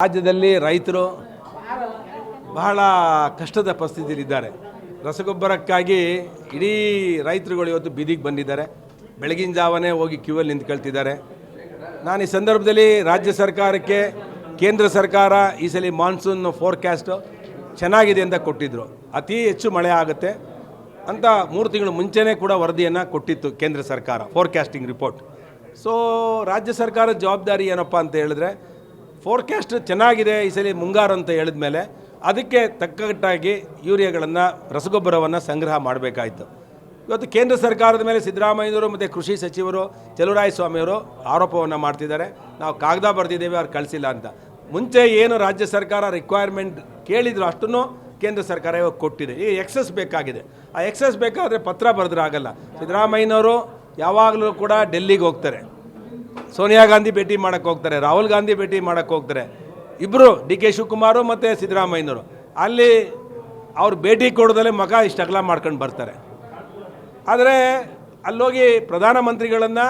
ರಾಜ್ಯದಲ್ಲಿ ರೈತರು ಬಹಳ ಕಷ್ಟದ ಪರಿಸ್ಥಿತಿಯಲ್ಲಿದ್ದಾರೆ. ರಸಗೊಬ್ಬರಕ್ಕಾಗಿ ಇಡೀ ರೈತರುಗಳು ಇವತ್ತು ಬೀದಿಗೆ ಬಂದಿದ್ದಾರೆ. ಬೆಳಗಿನ ಜಾವನೇ ಹೋಗಿ ಕ್ಯೂವಲ್ಲಿ ನಿಂತ್ಕೊಳ್ತಿದ್ದಾರೆ. ನಾನು ಈ ಸಂದರ್ಭದಲ್ಲಿ ರಾಜ್ಯ ಸರ್ಕಾರಕ್ಕೆ ಕೇಂದ್ರ ಸರ್ಕಾರ ಈ ಸಲ ಮಾನ್ಸೂನ್ ಫೋರ್ಕ್ಯಾಸ್ಟು ಚೆನ್ನಾಗಿದೆ ಅಂತ ಕೊಟ್ಟಿದ್ದರು. ಅತಿ ಹೆಚ್ಚು ಮಳೆ ಆಗುತ್ತೆ ಅಂತ 3 ತಿಂಗಳು ಮುಂಚೆನೇ ಕೂಡ ವರದಿಯನ್ನು ಕೊಟ್ಟಿತ್ತು ಕೇಂದ್ರ ಸರ್ಕಾರ, ಫೋರ್ಕ್ಯಾಸ್ಟಿಂಗ್ ರಿಪೋರ್ಟ್. ಸೊ ರಾಜ್ಯ ಸರ್ಕಾರದ ಜವಾಬ್ದಾರಿ ಏನಪ್ಪ ಅಂತ ಹೇಳಿದ್ರೆ, ಫೋರ್ಕ್ಯಾಸ್ಟ್ ಚೆನ್ನಾಗಿದೆ ಈ ಸಲ ಮುಂಗಾರು ಅಂತ ಹೇಳಿದ ಮೇಲೆ ಅದಕ್ಕೆ ತಕ್ಕಟ್ಟಾಗಿ ಯೂರಿಯಾಗಳನ್ನು, ರಸಗೊಬ್ಬರವನ್ನು ಸಂಗ್ರಹ ಮಾಡಬೇಕಾಯಿತು. ಇವತ್ತು ಕೇಂದ್ರ ಸರ್ಕಾರದ ಮೇಲೆ ಸಿದ್ದರಾಮಯ್ಯನವರು ಮತ್ತು ಕೃಷಿ ಸಚಿವರು ಚಲುವರಾಯಸ್ವಾಮಿಯವರು ಆರೋಪವನ್ನು ಮಾಡ್ತಿದ್ದಾರೆ. ನಾವು ಕಾಗದ ಬರೆದಿದ್ದೇವೆ, ಅವ್ರು ಕಳಿಸಿಲ್ಲ ಅಂತ. ಮುಂಚೆ ಏನು ರಾಜ್ಯ ಸರ್ಕಾರ ರಿಕ್ವೈರ್ಮೆಂಟ್ ಕೇಳಿದ್ರು ಅಷ್ಟನ್ನು ಕೇಂದ್ರ ಸರ್ಕಾರ ಇವಾಗ ಕೊಟ್ಟಿದೆ. ಈಗ ಎಕ್ಸಸ್ ಬೇಕಾಗಿದೆ. ಆ ಎಕ್ಸಸ್ ಬೇಕಾದರೆ ಪತ್ರ ಬರೆದ್ರೆ ಆಗಲ್ಲ. ಸಿದ್ದರಾಮಯ್ಯನವರು ಯಾವಾಗಲೂ ಕೂಡ ಡೆಲ್ಲಿಗೆ ಹೋಗ್ತಾರೆ, ಸೋನಿಯಾ ಗಾಂಧಿ ಭೇಟಿ ಮಾಡೋಕ್ಕೆ ಹೋಗ್ತಾರೆ, ರಾಹುಲ್ ಗಾಂಧಿ ಭೇಟಿ ಮಾಡೋಕ್ಕೆ ಹೋಗ್ತಾರೆ. ಇಬ್ಬರು DK ಶಿವಕುಮಾರು ಮತ್ತು ಸಿದ್ದರಾಮಯ್ಯನವರು ಅಲ್ಲಿ ಅವ್ರು ಭೇಟಿ ಕೊಡೋದಲ್ಲೇ ಮಗ ಇಷ್ಟು ಅಗಲ ಮಾಡ್ಕೊಂಡು ಬರ್ತಾರೆ. ಆದರೆ ಅಲ್ಲೋಗಿ ಪ್ರಧಾನಮಂತ್ರಿಗಳನ್ನು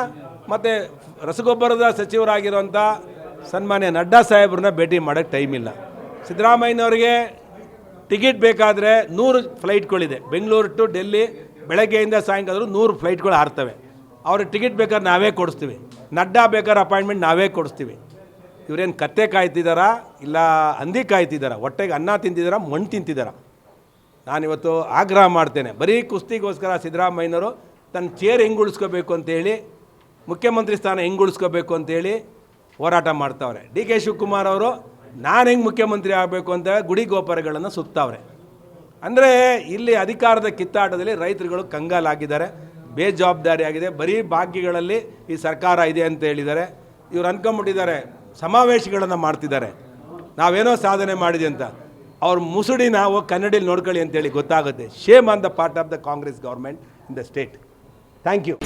ಮತ್ತು ರಸಗೊಬ್ಬರದ ಸಚಿವರಾಗಿರುವಂಥ ಸನ್ಮಾನ್ಯ ನಡ್ಡಾ ಸಾಹೇಬ್ರನ್ನ ಭೇಟಿ ಮಾಡೋಕ್ಕೆ ಟೈಮ್ ಇಲ್ಲ. ಸಿದ್ದರಾಮಯ್ಯನವರಿಗೆ ಟಿಕೆಟ್ ಬೇಕಾದರೆ 100 ಫ್ಲೈಟ್ಗಳಿದೆ. ಬೆಂಗಳೂರು ಟು ಡೆಲ್ಲಿ ಬೆಳಗ್ಗೆಯಿಂದ ಸಾಯಂಕಾಲ 100 ಫ್ಲೈಟ್ಗಳು ಹಾರ್ತವೆ. ಅವ್ರಿಗೆ ಟಿಕೆಟ್ ಬೇಕಾದ್ರೆ ನಾವೇ ಕೊಡಿಸ್ತೀವಿ. ನಡ್ಡಾ ಬೇಕಾದ್ರೆ ಅಪಾಯಿಂಟ್ಮೆಂಟ್ ನಾವೇ ಕೊಡಿಸ್ತೀವಿ. ಇವರೇನು ಕತ್ತೆ ಕಾಯ್ತಿದ್ದಾರಾ ಇಲ್ಲ ಹಂದಿ ಕಾಯ್ತಿದ್ದಾರಾ? ಹೊಟ್ಟೆಗೆ ಅನ್ನ ತಿಂತಿದ್ದಾರಾ, ಮಣ್ಣು ತಿಂತಿದ್ದಾರಾ? ನಾನಿವತ್ತು ಆಗ್ರಹ ಮಾಡ್ತೇನೆ. ಬರೀ ಕುಸ್ತಿಗೋಸ್ಕರ ಸಿದ್ದರಾಮಯ್ಯನವರು ತನ್ನ ಚೇರ್ ಹೆಂಗೆ ಉಳಿಸ್ಕೋಬೇಕು ಅಂತೇಳಿ, ಮುಖ್ಯಮಂತ್ರಿ ಸ್ಥಾನ ಹೆಂಗೆ ಉಳಿಸ್ಕೋಬೇಕು ಅಂತೇಳಿ ಹೋರಾಟ ಮಾಡ್ತಾವ್ರೆ. DK ಶಿವಕುಮಾರ್ ಅವರು ನಾನು ಹೆಂಗೆ ಮುಖ್ಯಮಂತ್ರಿ ಆಗಬೇಕು ಅಂತ ಗುಡಿ ಗೋಪುರಗಳನ್ನು ಸುತ್ತಾವ್ರೆ. ಅಂದರೆ ಇಲ್ಲಿ ಅಧಿಕಾರದ ಕಿತ್ತಾಟದಲ್ಲಿ ರೈತರುಗಳು ಕಂಗಾಲಾಗಿದ್ದಾರೆ, ಬೇಜವಾಬ್ದಾರಿಯಾಗಿದೆ. ಬರೀ ಭಾಗ್ಯಗಳಲ್ಲಿ ಈ ಸರ್ಕಾರ ಇದೆ ಅಂತ ಹೇಳಿದ್ದಾರೆ. ಇವ್ರು ಅನ್ಕೊಂಬಿಟ್ಟಿದ್ದಾರೆ, ಸಮಾವೇಶಗಳನ್ನು ಮಾಡ್ತಿದ್ದಾರೆ, ನಾವೇನೋ ಸಾಧನೆ ಮಾಡಿದೆ ಅಂತ. ಅವ್ರ ಮುಸುಡಿ ನಾವು ಕನ್ನಡಿಲಿ ನೋಡ್ಕೊಳ್ಳಿ ಅಂತೇಳಿ ಗೊತ್ತಾಗುತ್ತೆ. Shame on the part of the Congress government in the state. Thank you.